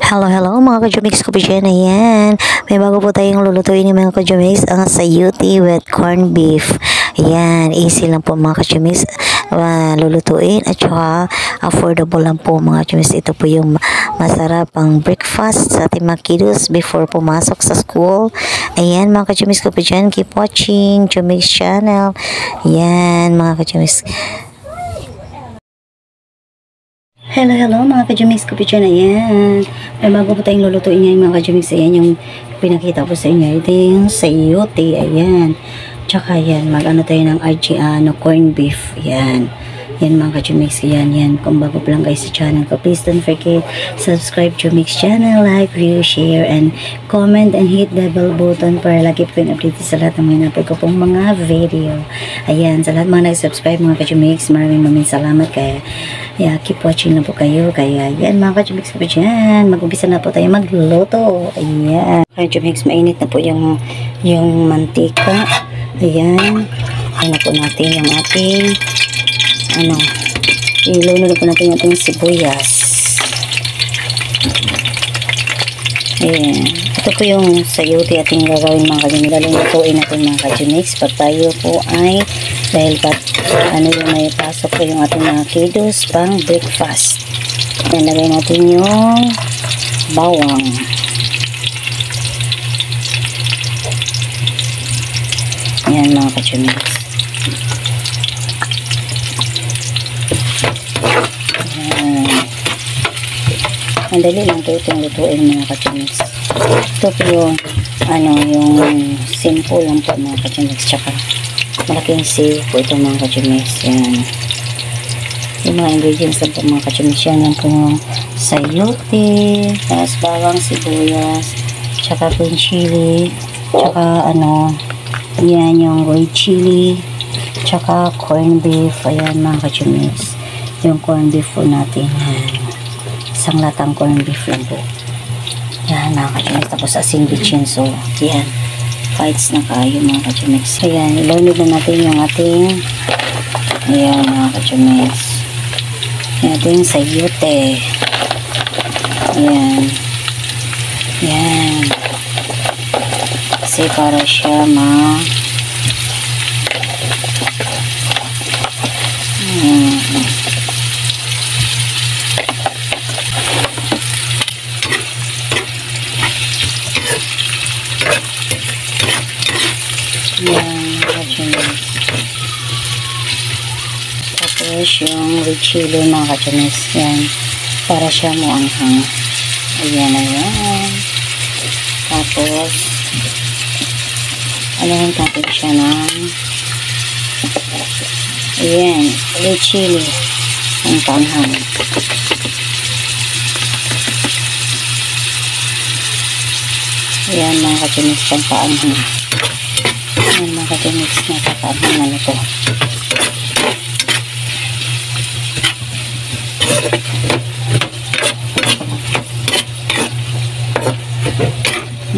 Hello mga ka-Jumix ko po dyan. Ayan, may bago po tayong lulutuin ni mga ka-Jumix, ang sayuti with corned beef. Ayan, easy lang po mga ka-Jumix lulutuin at saka affordable lang po mga ka-Jumix. Ito po yung masarap pang breakfast sa ating mga kiddos before pumasok sa school. Ayan mga ka-Jumix ko po dyan, keep watching Jumix channel. Ayan mga ka-Jumix. Hello mga ka-Jumix ko po dyan. Ayan, may bago po tayong lulutuin ngayon mga ka-Jumix. Ayan yung pinakita ko sa inyo. Ito yung sayote. Ayan, tsaka yan, mag-ano tayo ng corned beef. Ayan, yan mga ka-Jumix. Yan, kung bago pa lang guys sa channel ko, please don't forget subscribe Jumix channel, like, view, share, and comment, and hit the bell button para lagi po yung update sa lahat ng mga napag ko pong mga video. Ayan, sa lahat mga nag-subscribe mga ka-Jumix, maraming salamat. Kaya keep watching na po kayo. Kaya yan mga ka-Jumix po dyan, mag-umpisa na po tayo magluto. Ayan ka-Jumix, mainit na po yung mantika. Ayan, na po natin yung ating ilunod po natin yung ating sibuyas. Ayan, ito po yung sayote ating gagawin mga ka-Jumix. Lalulutuin natin mga ka-Jumix pag tayo po ay dahil yung may pasok po yung ating mga kiddos pang breakfast. Nalagay natin yung bawang. Ayan mga ka-Jumix. Ang dali lang po itong lutuin mga ka-Jumix. Ito po yung yung simple lang po mga ka-Jumix. Tsaka malaking save po ito mga ka-Jumix. Yan yung mga ingredients lang po mga ka-Jumix. Yan po yung sayote, tapos bawang, sibuyas, tsaka green chili, tsaka yan yung red chili, tsaka corned beef. Ayan mga ka-Jumix, yung corned beef po natin. Yan, isang latang corned beef lang po. Yan mga ka-Jumix. Tapos asin bitchin. So yan, fights na kayo mga ka-Jumix. Ayan, ilunod na natin yung ating mga ka-Jumix, yung ating sayote. Ayan, kasi para siya tapos yung red chili mga ka-Jumix. Yan, para siya muanghang. Ayan. Tapos alahin natin siya ng red chili ang panghang. Ayan mga ka-Jumix, siyang paanghang. Ayan mga ka-Jumix, nakapaanghang na ito.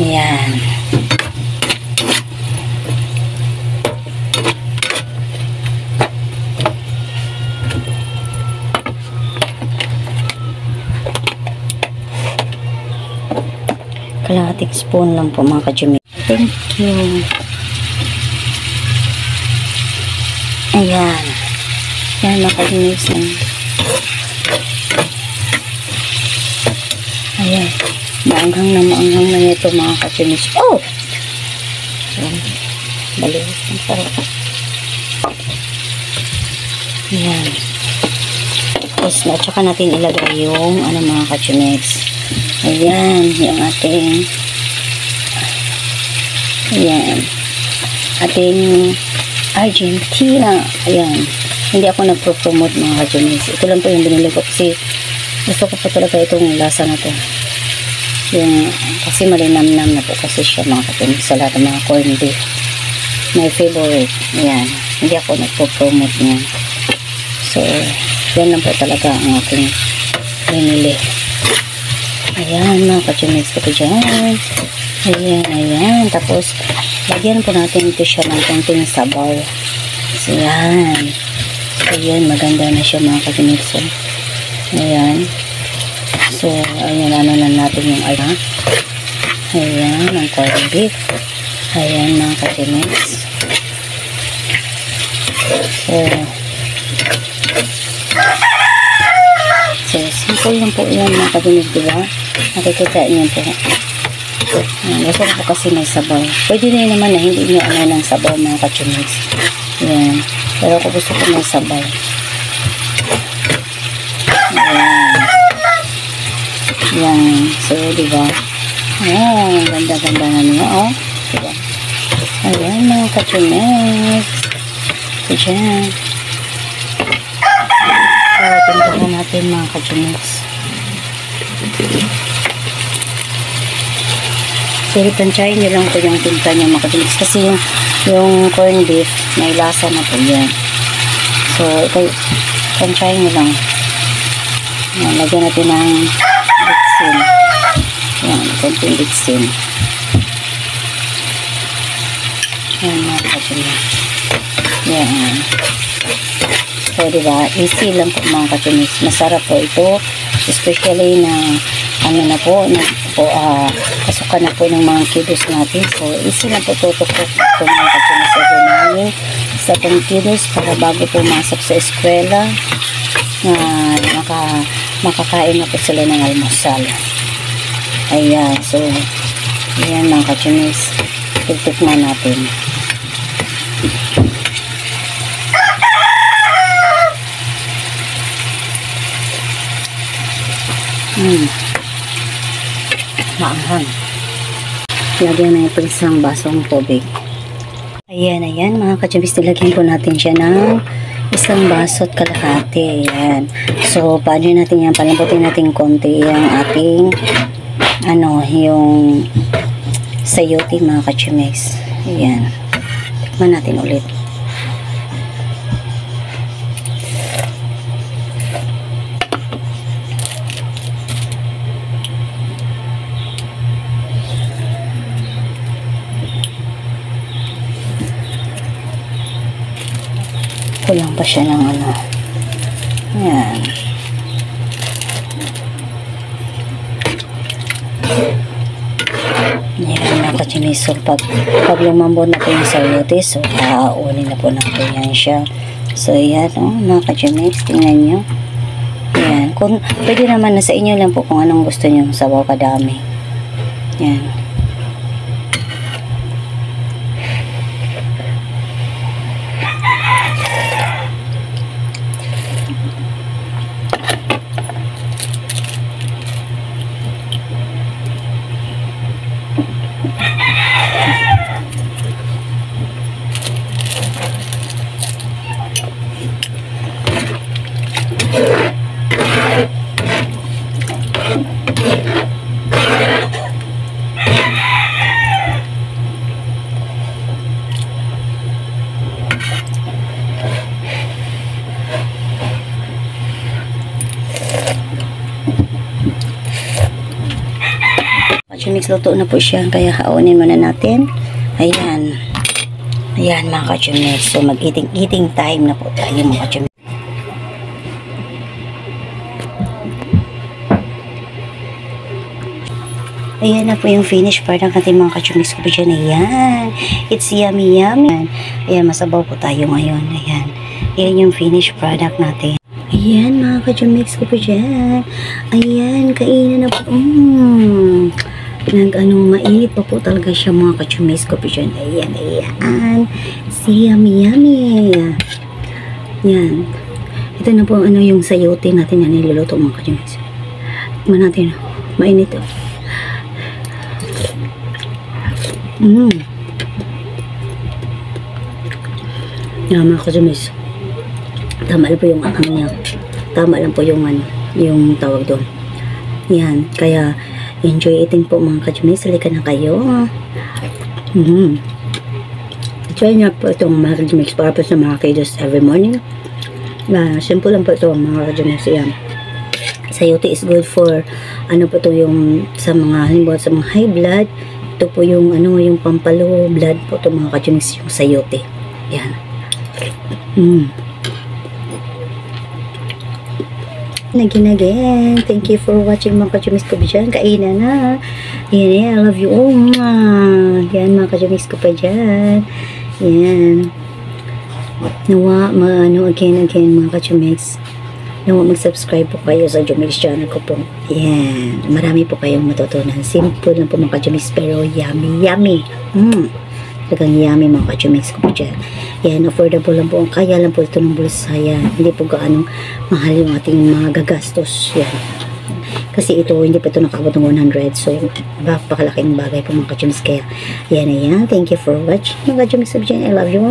Ayan. Kalahating spoon lang po mga ka-Jumix. Thank you. Ayan. Yan mga ka-Jumix. Ayan. Maanghang na ito mga ka-Jumix. Oh! Baliwas ng sarap. Ayan. Tapos na, tsaka natin ilagay yung mga ka-Jumix. Ayan, yung ating Argentina. Ayan, hindi ako nagpo-promote mga ka-Jumix. Ito lang po yung binili ko kasi gusto ko pa talaga itong lasa na to. Kasi malinamnam na po kasi siya mga ka-Jumix sa lahat ng mga corned beef. My favorite. Ayan, hindi ako nagpo-promote niya. So, yan lang po talaga ang aking binili. Ayan mga ka-Jumix ko po dyan. Ayan. Tapos lagyan po natin ito siya ng konting sabaw. So yan. So yan, maganda na siya mga ka-Jumix. Ayan. So, ayan, ano na natin yung ayan. Ayan, ang corned beef. Ayan, mga ka-Chinex. So, simple lang po yan, mga ka-Chinex, diba? Nakikita niyo po. Gusto ko po kasi may sabaw. Pwede na naman na hindi nyo ano ng sabaw, mga ka-Chinex. Ayan. Pero ako gusto ko may sabaw. Ayan. Ayan. So, diba? Ayan. Ganda-ganda na niya, oh. Diba? Ayan, mga ka-Chinex. So, dyan. So, tindahan natin, mga ka-Chinex. Pero tansyahin nyo lang po yung tinta nyo, mga ka-Chinex. Kasi yung corned beef, may lasa na po yan. So, ito, tansyahin nyo lang. Yan, lagyan natin ng bitsin. Yan, konting bitsin. Yan, mga ka-Chinex. Yan. So, diba, easy lang po, mga ka-Chinex. Masarap po ito. Especially na, ano na po, kasukan na po ng mga kiddos natin. So, easy na po tutok po ito, mga ka-Chinex. Sa itong kiddos para bago pumasok sa eskwela na makakain na po sila ng almusal. Ayan. So, ayan, mga ka-Chinex. Tiktikman natin. Maanghang. Lagyan na ito isang basong tubig. Ayan, ayan, mga ka-Chinex, nilagyan po natin siya ng isang baso at kalahati. Ayan. So, paano natin yan? Palambutin natin konti yung ating yung sayote, mga ka-Chinex. Ayan. Tikman natin ulit. Kulang pa siya ng ano. Ayan. Ayan, mga ka-Chinex. So, pag lumambot na po yung sayote, so, uunin na po natin yan siya. So, ayan, mga ka-Chinex. Tingnan nyo. Ayan. Pwede naman na sa inyo lang po kung anong gusto nyo. Sabaw kadami. Ayan. Ka-Chinex, luto na po siya, kaya haunin muna natin. Ayan. Ayan, mga ka-Chinex. So, mag-eating time na po tayo, mga ka-Chinex. Ayan na po yung finished product natin, mga ka-Chinex ko po dyan. Ayan. It's yummy, yummy. Ayan, masabaw po tayo ngayon. Ayan. Ayan yung finished product natin. Ayan, mga ka-Chinex ko po dyan. Ayan, kainan na po. Mainit pa po talaga siya, mga ka-Chinex ko po dyan. Ayan, ayan. Si yummy, yummy. Ayan. Ito na po yung sayote natin na niluluto, mga ka-Chinex. Tikman natin. Mainit to. Yan, mga ka-Chinex. Tama lang po yung niya. Tama lang po yung yung tawag doon. Yan, kaya enjoy eating po, mga ka-Chinex. Halika na kayo. Try niya po itong mga ka-Chinex para po sa mga kiddos every morning. Simple lang po ito, mga ka-Chinex. Yan. Sayote is good for po to yung sa mga halimbawa sa mga high blood. Ito po yung yung pampalo blood po to, mga ka-Chinex, yung sayote. Yan. Again. Thank you for watching mga kajumis ko pa dyan. Kainan na. Yan, I love you all. Yan mga kajumis ko pa dyan. Yan. Nawa, again mga kajumis. Nawa mag-subscribe po kayo sa Jumix channel ko po. Yan. Marami po kayong matutunan. Simple lang po mga kajumis pero yummy. Talagang yummy mga ka-Jumix ko po dyan. Yan, affordable lang po. Kaya lang po ito ng bulsa. Yan. Hindi po gaanong mahal yung ating mga gagastos. Yan. Kasi ito, hindi pa ito nakaabot ng 100. So, napakalaking bagay po mga ka-Jumix. Kaya, yan na yan. Thank you for watching mga ka-Jumix ko dyan. I love you.